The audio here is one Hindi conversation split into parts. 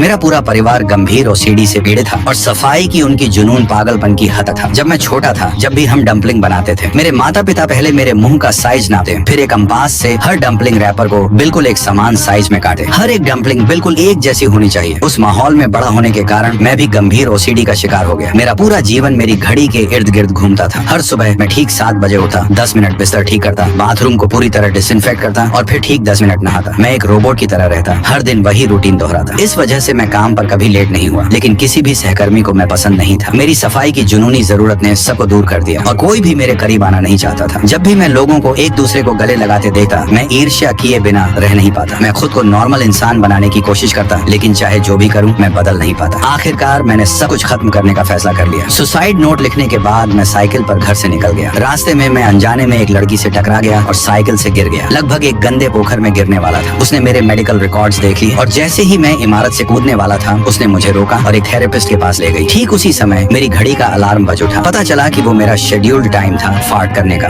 मेरा पूरा परिवार गंभीर ओसीडी से पीड़ित था और सफाई की उनकी जुनून पागलपन की हद था। जब मैं छोटा था, जब भी हम डंपलिंग बनाते थे, मेरे माता पिता पहले मेरे मुंह का साइज नापते, फिर एक कंपास से हर डंपलिंग रैपर को बिल्कुल एक समान साइज में काटे। हर एक डंपलिंग बिल्कुल एक जैसी होनी चाहिए। उस माहौल में बड़ा होने के कारण मैं भी गंभीर ओसीडी का शिकार हो गया। मेरा पूरा जीवन मेरी घड़ी के इर्द गिर्द घूमता था। हर सुबह मैं ठीक 7 बजे उठा, 10 मिनट बिस्तर ठीक करता, बाथरूम को पूरी तरह डिसइंफेक्ट करता और फिर ठीक 10 मिनट नहाता। मैं एक रोबोट की तरह रहता, हर दिन वही रूटीन दोहराता। इस वजह से मैं काम पर कभी लेट नहीं हुआ, लेकिन किसी भी सहकर्मी को मैं पसंद नहीं था। मेरी सफाई की जुनूनी जरूरत ने सबको दूर कर दिया और कोई भी मेरे करीब आना नहीं चाहता था। जब भी मैं लोगों को एक दूसरे को गले लगाते देखता, मैं ईर्ष्या किए बिना रह नहीं पाता। मैं खुद को नॉर्मल इंसान बनाने की कोशिश करता, लेकिन चाहे जो भी करूं मैं बदल नहीं पाता। आखिरकार मैंने सब कुछ खत्म करने का फैसला कर लिया। सुसाइड नोट लिखने के बाद मैं साइकिल पर घर से निकल गया। रास्ते में मैं अनजाने में एक लड़की से टकरा गया और साइकिल से गिर गया। लगभग एक गंदे पोखर में गिरने वाला था। उसने मेरे मेडिकल रिकॉर्ड्स देख ली और जैसे ही मैं इमारत से कूदने वाला था, उसने मुझे रोका और एक थेरेपिस्ट के पास ले गई। ठीक उसी समय मेरी घड़ी का अलार्म बज उठा। पता चला कि वो मेरा शेड्यूल्ड टाइम था फार्ट करने का।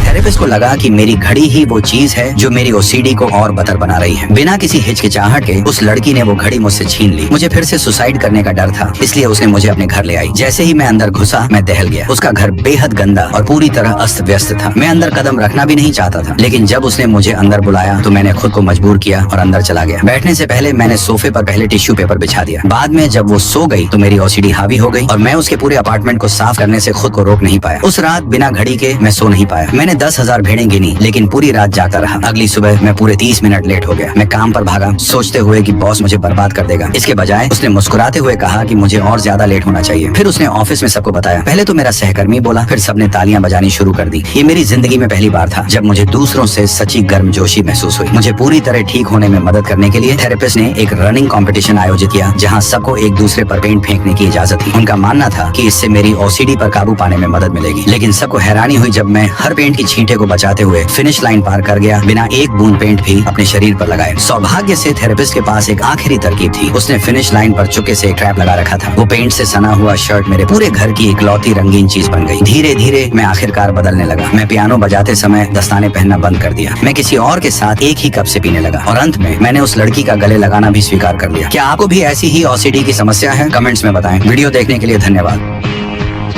थेरेपिस्ट को लगा कि मेरी घड़ी ही वो चीज है जो मेरी ओसीडी को और बदतर बना रही है। बिना किसी हिचकिचाहट के उस लड़की ने वो घड़ी मुझसे छीन ली। मुझे फिर से सुसाइड करने का डर था, इसलिए उसने मुझे अपने घर ले आई। जैसे ही मैं अंदर घुसा, मैं दहल गया। उसका घर बेहद गंदा और पूरी तरह अस्त व्यस्त था। मैं अंदर कदम रखना भी नहीं चाहता था, लेकिन जब उसने मुझे अंदर बुलाया तो मैंने खुद को मजबूर किया और अंदर चला गया। बैठने से पहले मैंने सोफे पर पहले टिश्यू पेपर बिछा दिया। बाद में जब वो सो गई तो मेरी ओसीडी हावी हो गई और मैं उसके पूरे अपार्टमेंट को साफ करने से खुद को रोक नहीं पाया। उस रात बिना घड़ी के मैं सो नहीं पाया। मैंने 10,000 भेड़ें गिनी, लेकिन पूरी रात जागता रहा। अगली सुबह मैं पूरे 30 मिनट लेट हो गया। मैं काम पर भागा, सोचते हुए कि बॉस मुझे बर्बाद कर देगा। इसके बजाय उसने मुस्कुराते हुए कहा कि मुझे और ज्यादा लेट होना चाहिए। फिर उसने ऑफिस में सबको बताया। पहले तो मेरा सहकर्मी बोला, फिर सबने तालियां बजानी शुरू कर दी। ये मेरी जिंदगी में पहली बार था जब मुझे दूसरों से सच्ची गर्मजोशी महसूस हुई। मुझे पूरी तरह ठीक होने में मदद करने के लिए थेरेपिस्ट ने एक रनिंग कंपटीशन आयोजित किया, जहां सबको एक दूसरे पर पेंट फेंकने की इजाजत थी। उनका मानना था कि इससे मेरी ओसीडी पर काबू पाने में मदद मिलेगी। लेकिन सबको हैरानी हुई जब मैं हर पेंट की छींटे को बचाते हुए फिनिश लाइन पार कर गया, बिना एक बूंद पेंट भी अपने शरीर पर लगाए। सौभाग्य से थेरेपिस्ट के पास एक आखिरी तरकीब थी। उसने फिनिश लाइन पर चुपके से एक ट्रैप लगा रखा था। वो पेंट से सना हुआ शर्ट मेरे पूरे घर की इकलौती रंगीन चीज बन गई। धीरे धीरे मैं आखिरकार बदलने लगा। मैं पियानो बजाते समय दस्ताने पहनना बंद कर दिया। मैं किसी और के साथ एक ही कप से पीने लगा और अंत में मैंने उस लड़की का गले लगाना भी स्वीकार कर लिया। क्या आपको भी ऐसी ही ओसीडी की समस्या है? कमेंट्स में बताएं। वीडियो देखने के लिए धन्यवाद।